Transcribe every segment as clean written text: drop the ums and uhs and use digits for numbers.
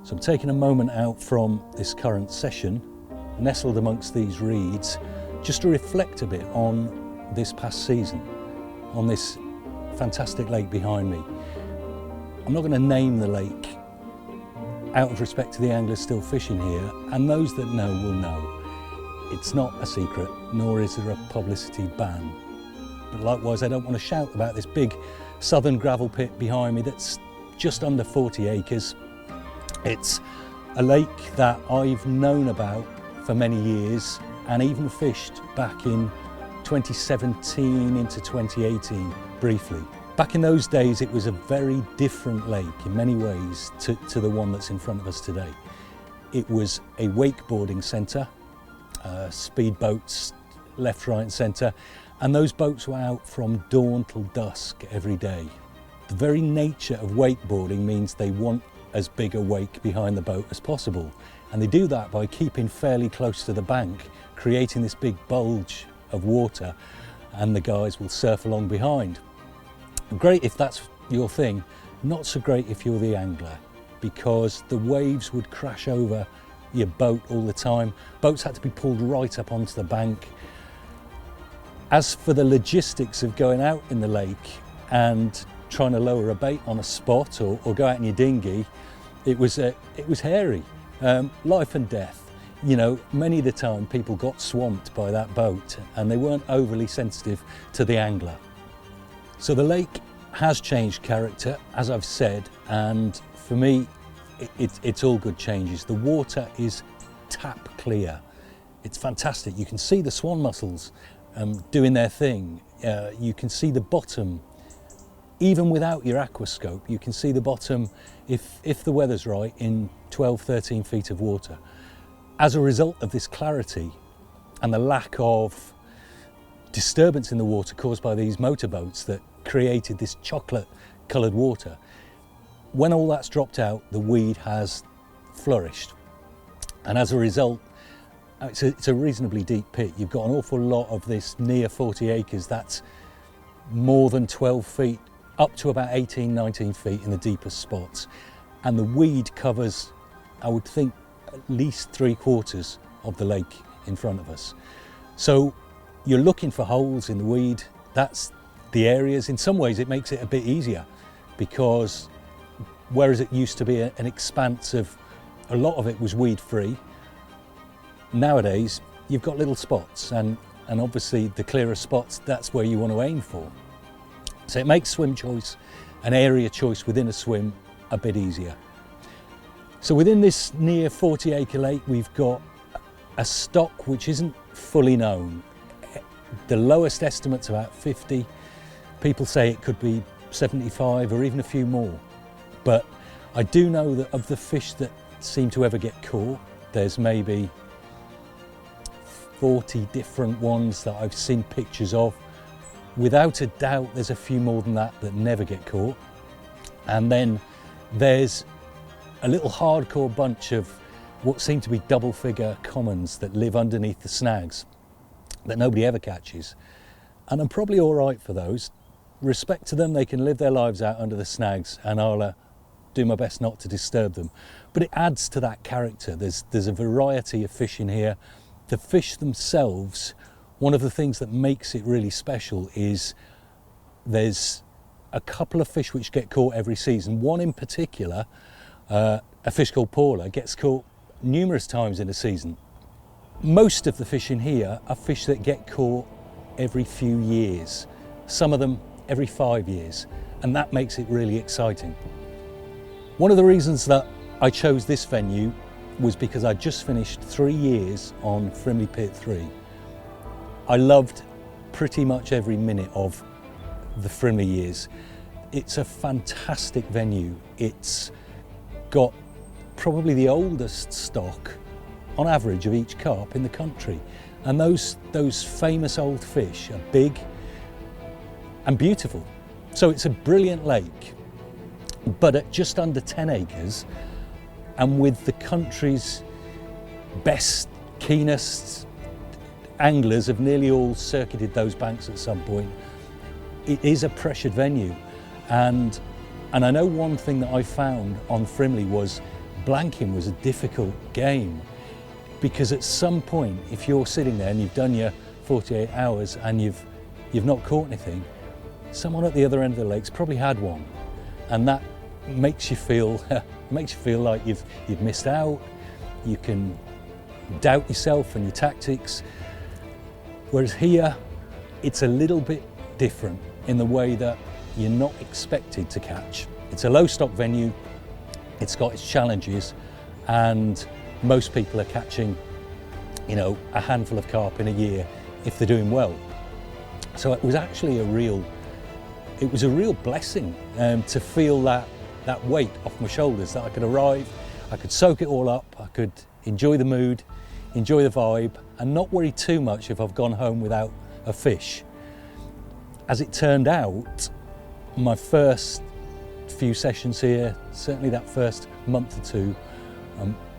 So I'm taking a moment out from this current session, nestled amongst these reeds, just to reflect a bit on this past season, on this fantastic lake behind me. I'm not going to name the lake out of respect to the anglers still fishing here, and those that know will know. It's not a secret, nor is there a publicity ban. But likewise, I don't want to shout about this big southern gravel pit behind me that's just under 40 acres. It's a lake that I've known about for many years and even fished back in 2017 into 2018 briefly. Back in those days, it was a very different lake in many ways to the one that's in front of us today. It was a wakeboarding centre, speedboats left, right and centre, and those boats were out from dawn till dusk every day. The very nature of wakeboarding means they want as big a wake behind the boat as possible, and they do that by keeping fairly close to the bank, creating this big bulge of water, and the guys will surf along behind. Great if that's your thing, not so great if you're the angler, because the waves would crash over your boat all the time. Boats had to be pulled right up onto the bank. As for the logistics of going out in the lake and trying to lower a bait on a spot or go out in your dinghy, it was hairy, life and death. You know, many of the time people got swamped by that boat and they weren't overly sensitive to the angler. So the lake has changed character, as I've said, and for me, it's all good changes. The water is tap clear. It's fantastic. You can see the swan mussels doing their thing. You can see the bottom, even without your aquascope, you can see the bottom, if the weather's right, in 12, 13 feet of water. As a result of this clarity and the lack of disturbance in the water caused by these motorboats that created this chocolate coloured water, when all that's dropped out, the weed has flourished. And as a result, it's a reasonably deep pit. You've got an awful lot of this near 40 acres that's more than 12 feet, up to about 18, 19 feet in the deepest spots. And the weed covers, I would think, at least 3/4 of the lake in front of us. So you're looking for holes in the weed. That's the areas. In some ways it makes it a bit easier, because whereas it used to be an expanse of, a lot of it was weed free, nowadays you've got little spots, and obviously the clearer spots, that's where you want to aim for. So it makes swim choice and area choice within a swim a bit easier. So within this near 40 acre lake, we've got a stock which isn't fully known. The lowest estimate's about 50. People say it could be 75 or even a few more. But I do know that of the fish that seem to ever get caught, there's maybe 40 different ones that I've seen pictures of. Without a doubt, there's a few more than that that never get caught. And then there's a little hardcore bunch of what seem to be double figure commons that live underneath the snags that nobody ever catches. And I'm probably all right for those. Respect to them, they can live their lives out under the snags, and I'll do my best not to disturb them. But it adds to that character. There's a variety of fish in here. The fish themselves, one of the things that makes it really special is there's a couple of fish which get caught every season. One in particular, a fish called Paula, gets caught numerous times in a season. Most of the fish in here are fish that get caught every few years. Some of them every 5 years, and that makes it really exciting. One of the reasons that I chose this venue was because I just finished 3 years on Frimley Pit 3. I loved pretty much every minute of the Frimley years. It's a fantastic venue. It's got probably the oldest stock on average of each carp in the country, and those famous old fish are big and beautiful. So it's a brilliant lake, but at just under 10 acres, and with the country's best, keenest anglers have nearly all circuited those banks at some point, it is a pressured venue. And I know one thing that I found on Frimley was blanking was a difficult game, because at some point, if you're sitting there and you've done your 48 hours and you've not caught anything, someone at the other end of the lake's probably had one, and that makes you feel like you've missed out. You can doubt yourself and your tactics. Whereas here, it's a little bit different in the way that you're not expected to catch. It's a low stock venue, it's got its challenges, and most people are catching, you know, a handful of carp in a year if they're doing well. So it was actually a real blessing to feel that weight off my shoulders, that I could arrive, I could soak it all up, I could enjoy the mood, enjoy the vibe, and not worry too much if I've gone home without a fish. As it turned out, my first few sessions here, certainly that first month or two,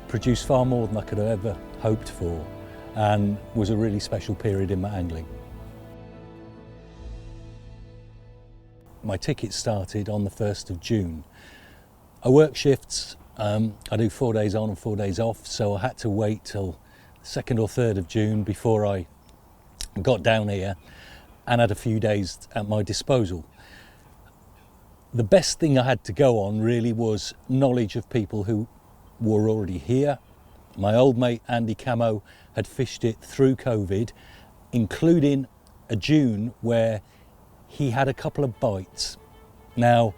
produced far more than I could have ever hoped for, and was a really special period in my angling. My ticket started on the 1st of June. I work shifts, I do 4 days on and 4 days off, so I had to wait till 2nd or 3rd of June before I got down here and had a few days at my disposal. The best thing I had to go on really was knowledge of people who were already here. My old mate Andy Camo had fished it through COVID, including a June where he had a couple of bites. Now,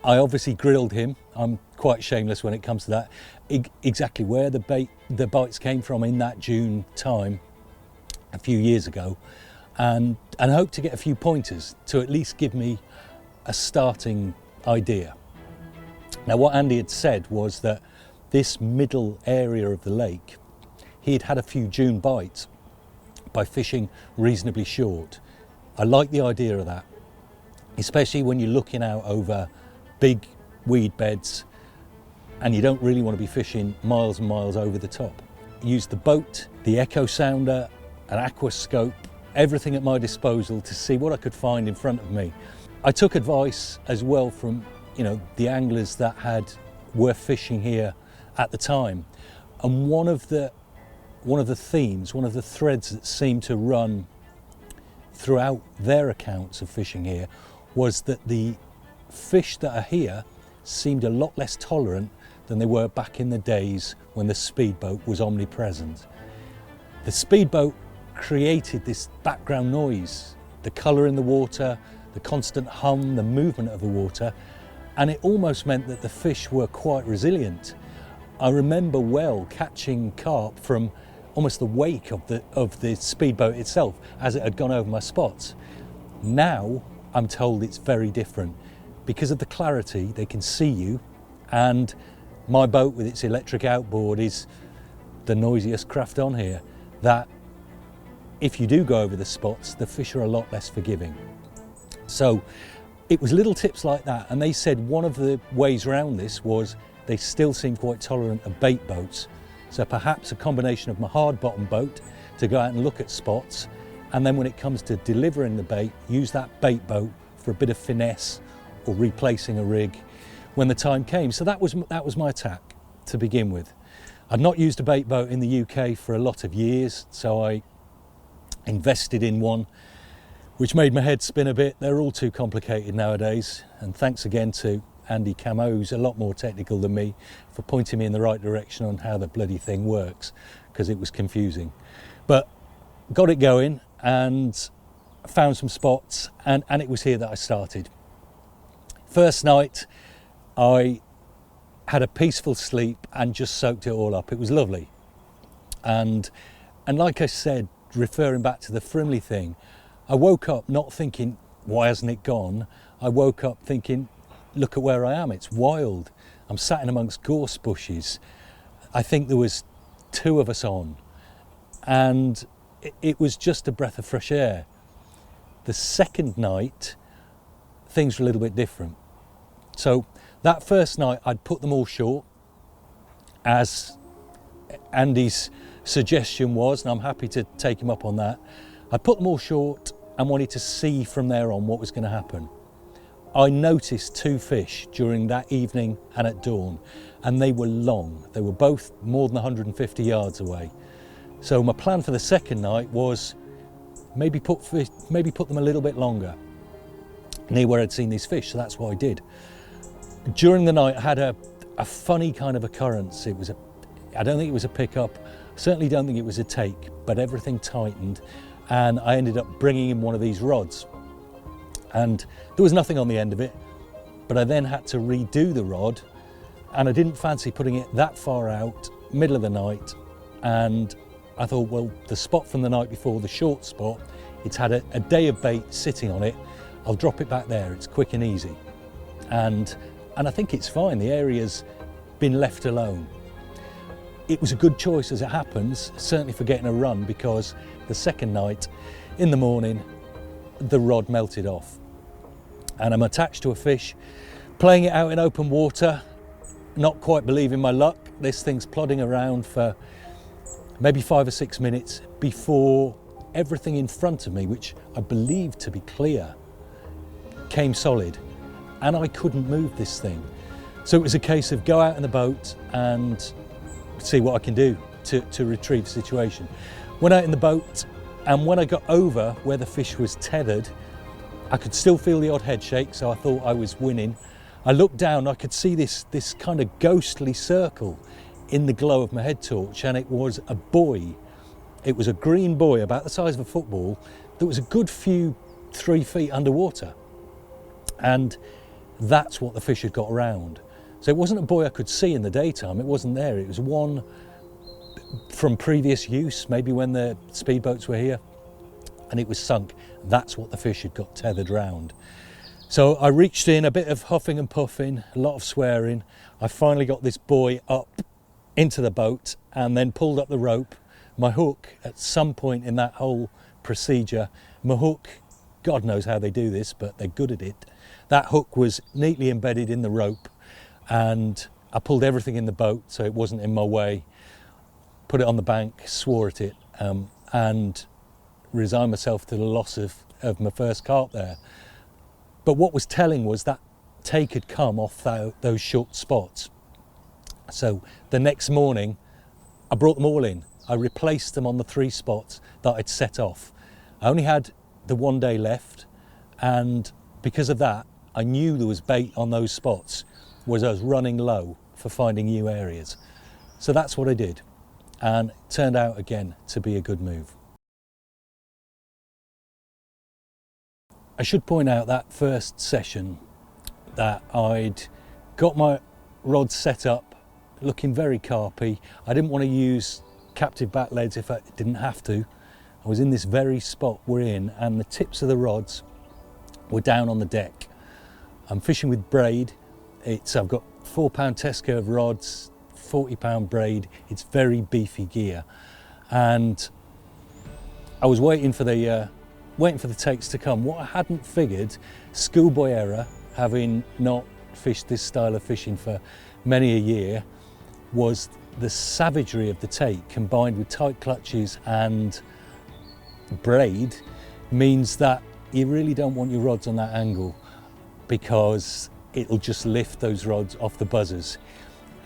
I obviously grilled him. I'm quite shameless when it comes to that. Exactly where the bites came from in that June time a few years ago, and hope to get a few pointers to at least give me a starting idea. Now, what Andy had said was that this middle area of the lake, he had had a few June bites by fishing reasonably short. I like the idea of that, especially when you're looking out over big weed beds and you don't really want to be fishing miles and miles over the top. Used the boat, the echo sounder, an aquascope, everything at my disposal to see what I could find in front of me. I took advice as well from, you know, the anglers that were fishing here at the time, and one of the themes, one of the threads that seemed to run throughout their accounts of fishing here was that the fish that are here seemed a lot less tolerant than they were back in the days when the speedboat was omnipresent. The speedboat created this background noise, the colour in the water, the constant hum, the movement of the water, and it almost meant that the fish were quite resilient. I remember well catching carp from almost the wake of the speedboat itself as it had gone over my spots. Now I'm told it's very different. Because of the clarity, they can see you, and my boat with its electric outboard is the noisiest craft on here, that if you do go over the spots, the fish are a lot less forgiving. So it was little tips like that, and they said one of the ways around this was they still seem quite tolerant of bait boats. So perhaps a combination of my hard bottom boat to go out and look at spots, and then when it comes to delivering the bait, use that bait boat for a bit of finesse or replacing a rig when the time came. So that was my attack to begin with. I'd not used a bait boat in the UK for a lot of years, so I invested in one, which made my head spin a bit. They're all too complicated nowadays, and thanks again to Andy Camo, who's a lot more technical than me, for pointing me in the right direction on how the bloody thing works, because it was confusing. But got it going and found some spots, and it was here that I started. First night, I had a peaceful sleep and just soaked it all up. It was lovely. And like I said, referring back to the Frimley thing, I woke up not thinking, why hasn't it gone? I woke up thinking, look at where I am, it's wild. I'm sat in amongst gorse bushes. I think there was 2 of us on, and it was just a breath of fresh air. The second night, things were a little bit different. So that first night, I'd put them all short, as Andy's suggestion was, and I'm happy to take him up on that. I put them all short and wanted to see from there on what was going to happen. I noticed 2 fish during that evening and at dawn, and they were long. They were both more than 150 yards away. So my plan for the second night was maybe put them a little bit longer near where I'd seen these fish, so that's what I did. During the night I had a funny kind of occurrence. I don't think it was a pickup, certainly don't think it was a take, but everything tightened and I ended up bringing in one of these rods. And there was nothing on the end of it, but I then had to redo the rod, and I didn't fancy putting it that far out, middle of the night, and I thought, well, the spot from the night before, the short spot, it's had a day of bait sitting on it, I'll drop it back there, it's quick and easy. And I think it's fine, the area's been left alone. It was a good choice as it happens, certainly for getting a run, because the second night, in the morning, the rod melted off. And I'm attached to a fish, playing it out in open water, not quite believing my luck. This thing's plodding around for maybe 5 or 6 minutes before everything in front of me, which I believed to be clear, came solid, and I couldn't move this thing. So it was a case of go out in the boat and see what I can do to retrieve the situation. Went out in the boat, and when I got over where the fish was tethered, I could still feel the odd head shake, so I thought I was winning. I looked down, I could see this kind of ghostly circle in the glow of my head torch, and it was a buoy. It was a green buoy about the size of a football that was a good 3 feet underwater. And that's what the fish had got around. So it wasn't a buoy I could see in the daytime, it wasn't there. It was one from previous use, maybe when the speedboats were here, and it was sunk. That's what the fish had got tethered round. So I reached in, a bit of huffing and puffing, a lot of swearing. I finally got this buoy up into the boat and then pulled up the rope. My hook, at some point in that whole procedure, my hook, God knows how they do this, but they're good at it. That hook was neatly embedded in the rope, and I pulled everything in the boat so it wasn't in my way, put it on the bank, swore at it, and resigned myself to the loss of my first carp there. But what was telling was that take had come off those short spots. So the next morning, I brought them all in. I replaced them on the 3 spots that I'd set off. I only had the 1 day left, and because of that, I knew there was bait on those spots, whereas I was running low for finding new areas. So that's what I did, and it turned out again to be a good move. I should point out that first session that I'd got my rod set up, looking very carpy. I didn't want to use captive back leads if I didn't have to. I was in this very spot we're in, and the tips of the rods were down on the deck. I'm fishing with braid. I've got 4-pound test curve rods, 40-pound braid. It's very beefy gear, and I was waiting for the takes to come. What I hadn't figured, schoolboy error, having not fished this style of fishing for many a year, was the savagery of the take combined with tight clutches and braid means that you really don't want your rods on that angle, because it'll just lift those rods off the buzzers.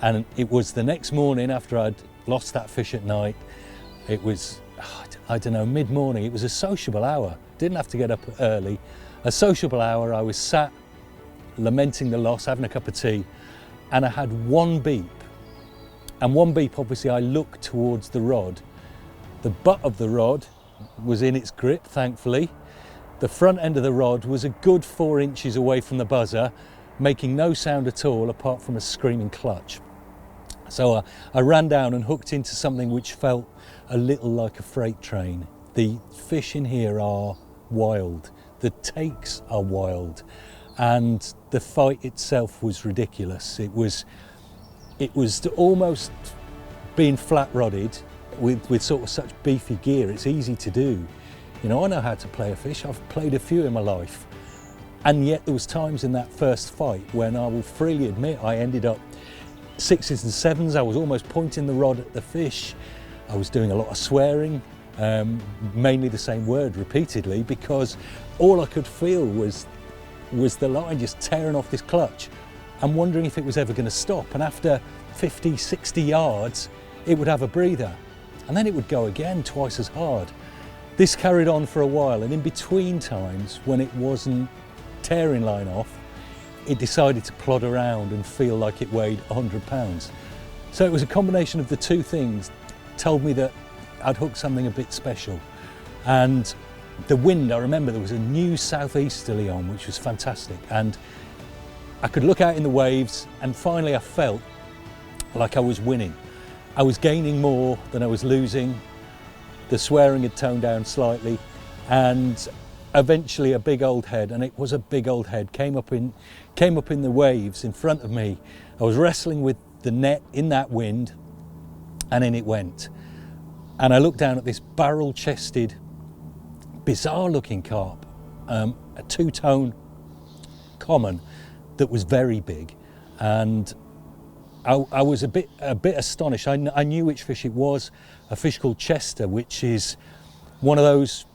And it was the next morning after I'd lost that fish at night. It was, I don't know, mid-morning. It was a sociable hour. Didn't have to get up early. A sociable hour. I was sat lamenting the loss, having a cup of tea, and I had one beep. And one beep, obviously, I looked towards the rod. The butt of the rod was in its grip, thankfully. The front end of the rod was a good 4 inches away from the buzzer, making no sound at all apart from a screaming clutch. So I ran down and hooked into something which felt a little like a freight train. The fish in here are wild, the takes are wild, and the fight itself was ridiculous. It was almost being flat rodded with sort of such beefy gear. It's easy to do. You know, I know how to play a fish. I've played a few in my life. And yet there was times in that first fight when I will freely admit I ended up 6s and 7s. I was almost pointing the rod at the fish. I was doing a lot of swearing, mainly the same word repeatedly, because all I could feel was was the line just tearing off this clutch and wondering if it was ever going to stop. And after 50, 60 yards, it would have a breather and then it would go again twice as hard. This carried on for a while, and in between times when it wasn't tearing line off, it decided to plod around and feel like it weighed 100 pounds. So it was a combination of the two things, told me that I'd hooked something a bit special. And the wind, I remember there was a new southeasterly on, which was fantastic. And I could look out in the waves, and finally I felt like I was winning. I was gaining more than I was losing. The swearing had toned down slightly, and eventually a big old head, and it was a big old head, came up in the waves in front of me. I was wrestling with the net in that wind, and in it went. And I looked down at this barrel-chested, bizarre-looking carp, a two-tone common that was very big, and I was a bit astonished. I knew which fish it was, a fish called Chester, which is one of those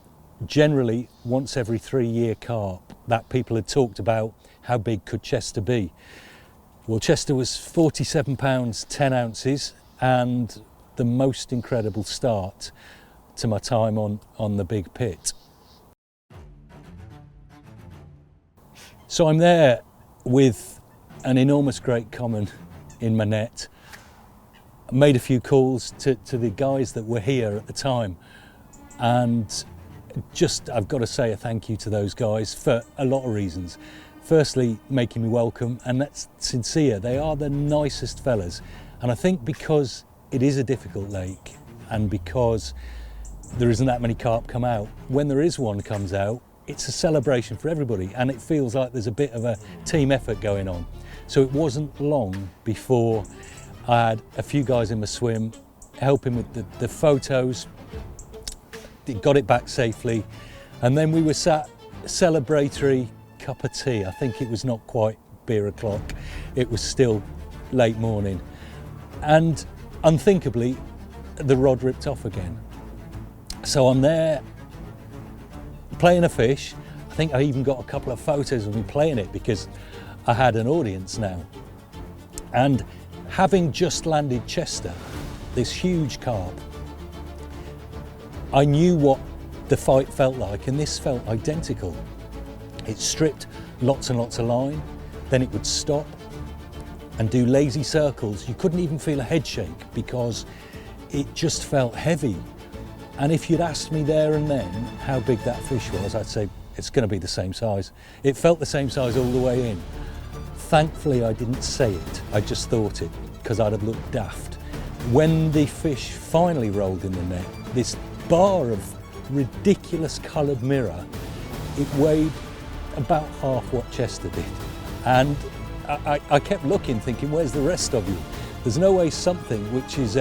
generally once every 3-year carp that people had talked about. How big could Chester be? Well, Chester was 47 pounds 10 ounces, and the most incredible start to my time on the big pit. So I'm there with an enormous great common in my net. I made a few calls to the guys that were here at the time, and just I've got to say a thank you to those guys for a lot of reasons. Firstly, making me welcome, and that's sincere. They are the nicest fellas, and I think because it is a difficult lake and because there isn't that many carp come out, when there is one comes out, it's a celebration for everybody, and it feels like there's a bit of a team effort going on. So it wasn't long before I had a few guys in my swim helping with the photos, got it back safely, and then we were sat celebratory cup of tea. I think it was not quite beer o'clock, it was still late morning, and unthinkably the rod ripped off again. So I'm there playing a fish. I think I even got a couple of photos of me playing it because I had an audience now. And having just landed Chester, this huge carp, I knew what the fight felt like, and this felt identical. It stripped lots and lots of line, then it would stop and do lazy circles. You couldn't even feel a head shake because it just felt heavy. And if you'd asked me there and then how big that fish was, I'd say it's going to be the same size. It felt the same size all the way in. Thankfully, I didn't say it, I just thought it, because I'd have looked daft. When the fish finally rolled in the net, this bar of ridiculous coloured mirror, it weighed about half what Chester did. And I kept looking, thinking, where's the rest of you? There's no way something which is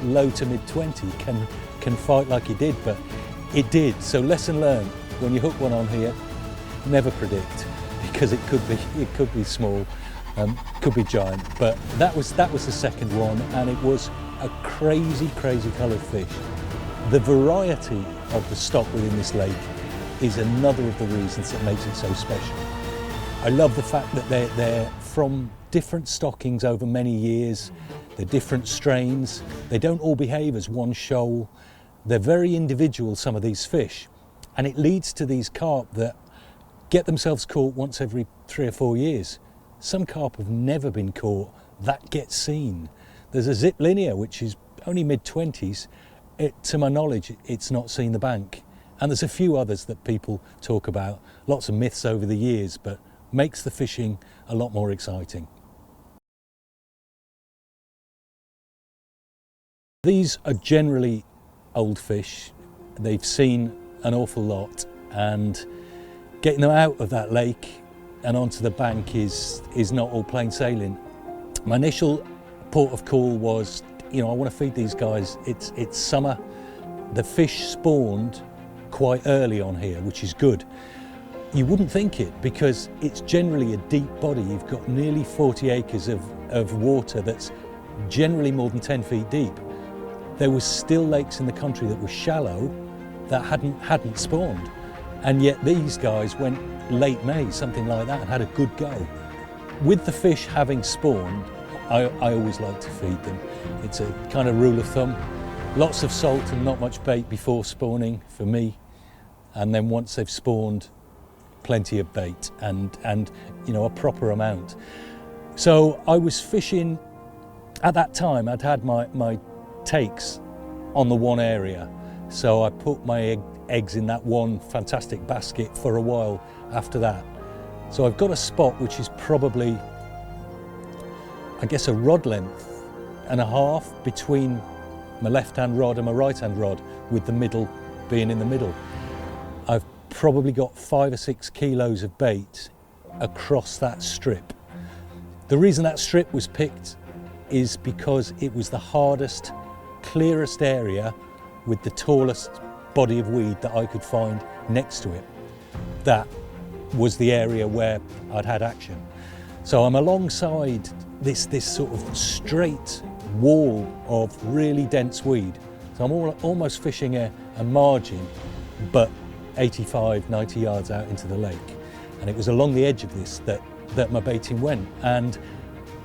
low to mid-20 can fight like it did, but it did. So lesson learned, when you hook one on here, never predict, because it could be small, could be giant. But that was the second one, and it was a crazy coloured fish. The variety of the stock within this lake is another of the reasons that makes it so special. I love the fact that they're from different stockings over many years. They're different strains. They don't all behave as one shoal. They're very individual, some of these fish, and it leads to these carp that get themselves caught once every 3 or 4 years. Some carp have never been caught that get seen. There's a zip linear which is only mid-20s. To my knowledge, it's not seen the bank. And there's a few others that people talk about, lots of myths over the years, but makes the fishing a lot more exciting. These are generally old fish. They've seen an awful lot, and getting them out of that lake and onto the bank is not all plain sailing. My initial port of call was, I want to feed these guys. It's summer. The fish spawned quite early on here, which is good. You wouldn't think it, because it's generally a deep body. You've got nearly 40 acres of water that's generally more than 10 feet deep. There were still lakes in the country that were shallow that hadn't spawned. And yet these guys went late May, something like that, and had a good go. With the fish having spawned, I always like to feed them. It's a kind of rule of thumb. Lots of salt and not much bait before spawning for me. And then once they've spawned, plenty of bait and you know, a proper amount. So I was fishing, at that time I'd had my takes on the one area. So I put my eggs in that one fantastic basket for a while after that. So I've got a spot which is probably, I guess, a rod length and a half between my left-hand rod and my right-hand rod, with the middle being in the middle. I've probably got 5 or 6 kilos of bait across that strip. The reason that strip was picked is because it was the hardest, clearest area with the tallest body of weed that I could find next to it. That was the area where I'd had action. So I'm alongside this sort of straight wall of really dense weed. So I'm almost fishing a margin, but 85, 90 yards out into the lake. And it was along the edge of this that my baiting went. And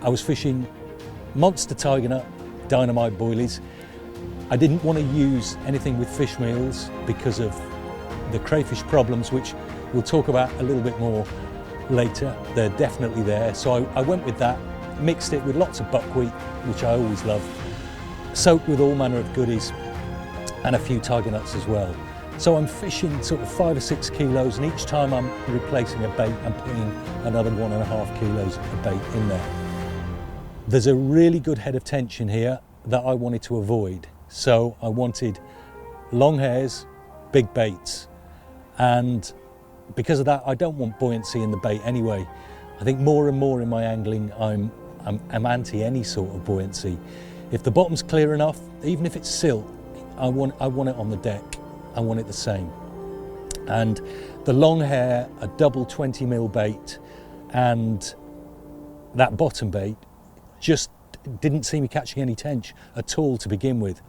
I was fishing monster tiger nut, dynamite boilies. I didn't want to use anything with fish meals because of the crayfish problems, which we'll talk about a little bit more later. They're definitely there. So I went with that, mixed it with lots of buckwheat, which I always love, soaked with all manner of goodies, and a few tiger nuts as well. So I'm fishing sort of 5 or 6 kilos, and each time I'm replacing a bait, I'm putting another 1.5 kilos of bait in there. There's a really good head of tension here that I wanted to avoid. So I wanted long hairs, big baits, and because of that, I don't want buoyancy in the bait anyway. I think more and more in my angling, I'm anti any sort of buoyancy. If the bottom's clear enough, even if it's silt, I want it on the deck. I want it the same. And the long hair, a double 20mm bait, and that bottom bait just didn't see me catching any tench at all to begin with.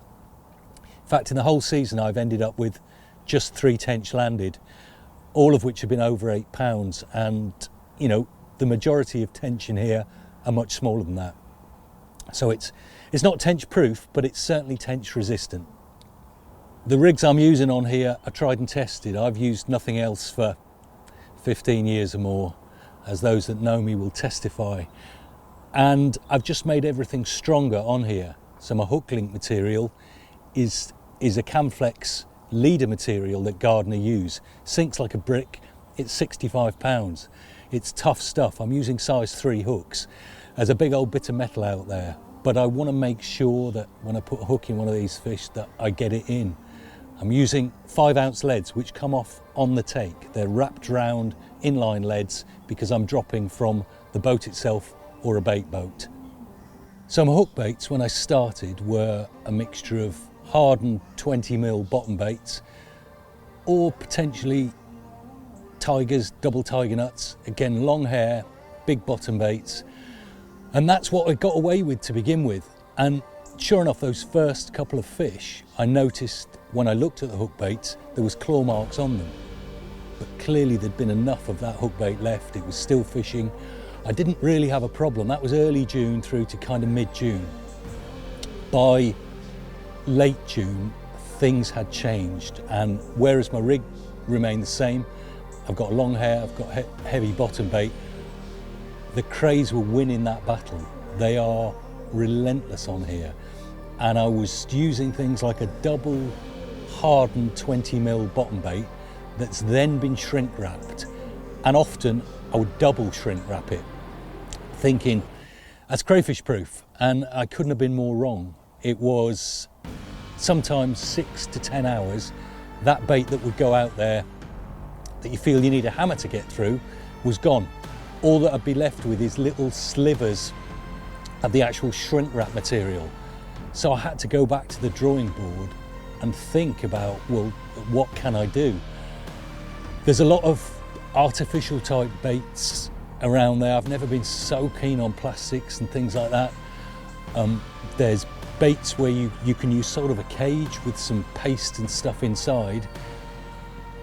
In fact, in the whole season, I've ended up with just 3 tench landed, all of which have been over 8 pounds. And, you know, the majority of tench in here are much smaller than that. So it's not tench proof, but it's certainly tench resistant. The rigs I'm using on here are tried and tested. I've used nothing else for 15 years or more, as those that know me will testify. And I've just made everything stronger on here. So my hook link material is a Camflex leader material that Gardner use. Sinks like a brick. It's 65 pounds. It's tough stuff. I'm using size 3 hooks. There's a big old bit of metal out there, but I want to make sure that when I put a hook in one of these fish that I get it in. I'm using 5-ounce leads which come off on the take. They're wrapped round inline leads because I'm dropping from the boat itself or a bait boat. So my hook baits when I started were a mixture of hardened 20mm bottom baits or potentially tigers, double tiger nuts, again long hair, big bottom baits, and that's what I got away with to begin with. And sure enough, those first couple of fish, I noticed when I looked at the hook baits there was claw marks on them, but clearly there'd been enough of that hook bait left. It was still fishing. I didn't really have a problem. That was early June through to kind of mid-June. By late June, things had changed, and whereas my rig remained the same, I've got long hair, I've got heavy bottom bait, the crays were winning that battle. They are relentless on here, and I was using things like a double hardened 20mm bottom bait that's then been shrink wrapped, and often I would double shrink wrap it, thinking that's crayfish proof, and I couldn't have been more wrong. It was sometimes 6 to 10 hours. That bait that would go out there that you feel you need a hammer to get through was gone. All that I'd be left with is little slivers of the actual shrink wrap material. So I had to go back to the drawing board and think about, well, what can I do? There's a lot of artificial type baits around there. I've never been so keen on plastics and things like that. There's baits where you can use sort of a cage with some paste and stuff inside.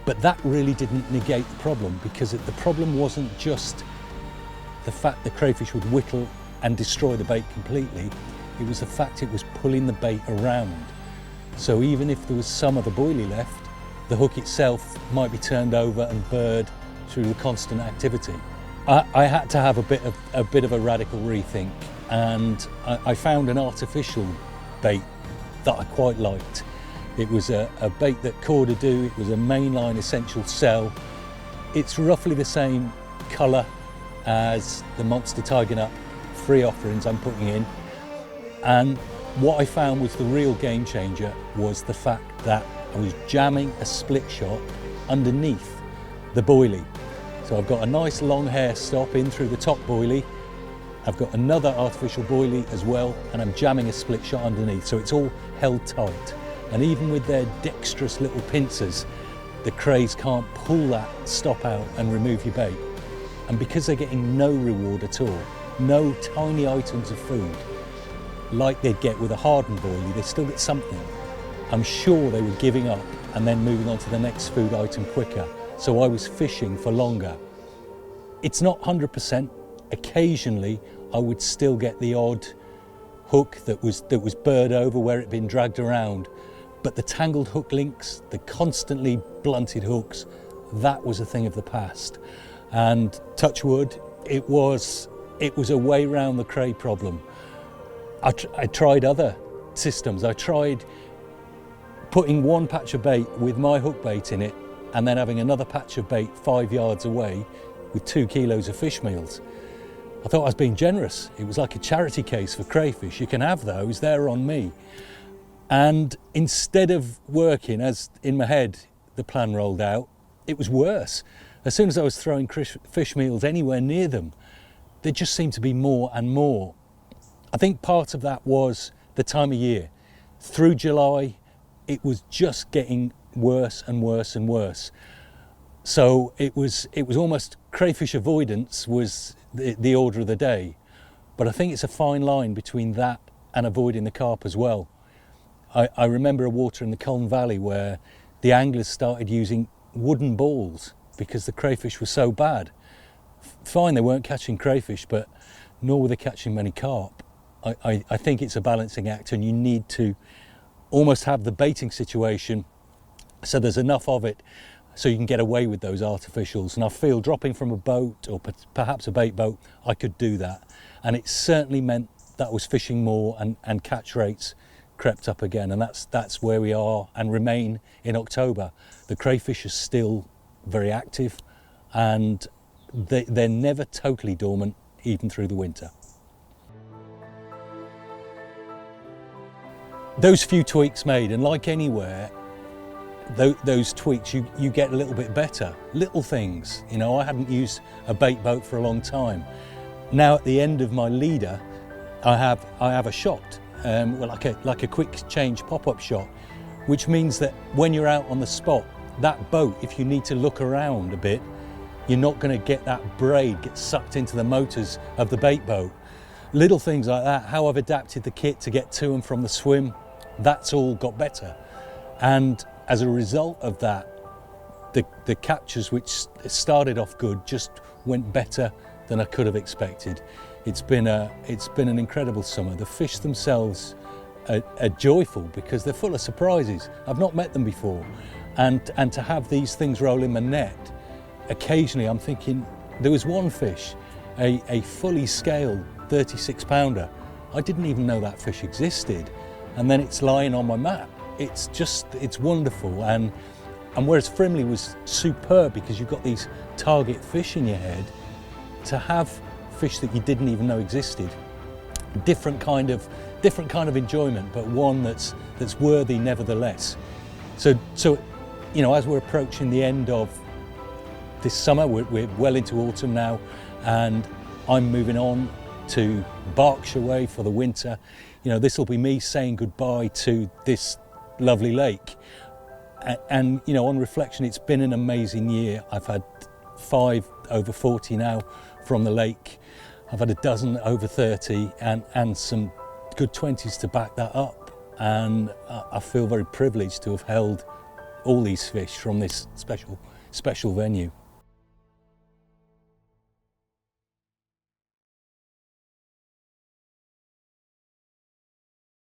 But that really didn't negate the problem, because the problem wasn't just the fact the crayfish would whittle and destroy the bait completely. It was the fact it was pulling the bait around. So even if there was some of the boilie left, the hook itself might be turned over and burred through the constant activity. I had to have a bit of a radical rethink, and I found an artificial bait that I quite liked. It was a bait that Corda do. It was a mainline essential cell. It's roughly the same colour as the Monster Tiger Nut free offerings I'm putting in. And what I found was the real game changer was the fact that I was jamming a split shot underneath the boilie. So I've got a nice long hair stop in through the top boilie. I've got another artificial boilie as well, and I'm jamming a split shot underneath, so it's all held tight. And even with their dexterous little pincers, the crays can't pull that stop out and remove your bait. And because they're getting no reward at all, no tiny items of food, like they'd get with a hardened boilie, they still get something. I'm sure they were giving up and then moving on to the next food item quicker. So I was fishing for longer. It's not 100%. Occasionally, I would still get the odd hook that was burred over where it'd been dragged around. But the tangled hook links, the constantly blunted hooks, that was a thing of the past. And touch wood, it was a way round the cray problem. I tried other systems. I tried putting one patch of bait with my hook bait in it, and then having another patch of bait 5 yards away with 2 kilos of fish meals. I thought I was being generous. It was like a charity case for crayfish. You can have those, they're on me. And instead of working as in my head the plan rolled out, it was worse. As soon as I was throwing fish meals anywhere near them, there just seemed to be more and more. I think part of that was the time of year. Through July, it was just getting worse and worse and worse. So it was almost crayfish avoidance was the order of the day. But I think it's a fine line between that and avoiding the carp as well. I remember a water in the Colne Valley where the anglers started using wooden balls because the crayfish were so bad. Fine, they weren't catching crayfish, but nor were they catching many carp. I think it's a balancing act, and you need to almost have the baiting situation so there's enough of it so you can get away with those artificials. And I feel dropping from a boat or perhaps a bait boat, I could do that. And it certainly meant that I was fishing more and catch rates crept up again. And that's where we are and remain in October. The crayfish are still very active, and they're never totally dormant, even through the winter. Those few tweaks made, and like anywhere, those tweaks you get a little bit better. Little things, you know, I hadn't used a bait boat for a long time. Now at the end of my leader, I have a shot, like a quick change pop-up shot, which means that when you're out on the spot, that boat, if you need to look around a bit, you're not going to get that braid get sucked into the motors of the bait boat. Little things like that, how I've adapted the kit to get to and from the swim, that's all got better. And as a result of that, the captures, which started off good, just went better than I could have expected. It's been an incredible summer. The fish themselves are joyful because they're full of surprises. I've not met them before. And to have these things roll in my net, occasionally I'm thinking, there was one fish, a fully scaled 36 pounder. I didn't even know that fish existed. And then it's lying on my map. It's wonderful. And whereas Frimley was superb because you've got these target fish in your head, to have fish that you didn't even know existed, different kind of enjoyment, but one that's worthy nevertheless. So you know, as we're approaching the end of this summer, we're well into autumn now, and I'm moving on to Berkshire way for the winter. You know, this will be me saying goodbye to this lovely lake. And you know, on reflection, it's been an amazing year. I've had 5 over 40 now from the lake. I've had a dozen over 30 and some good 20s to back that up. And I feel very privileged to have held all these fish from this special venue.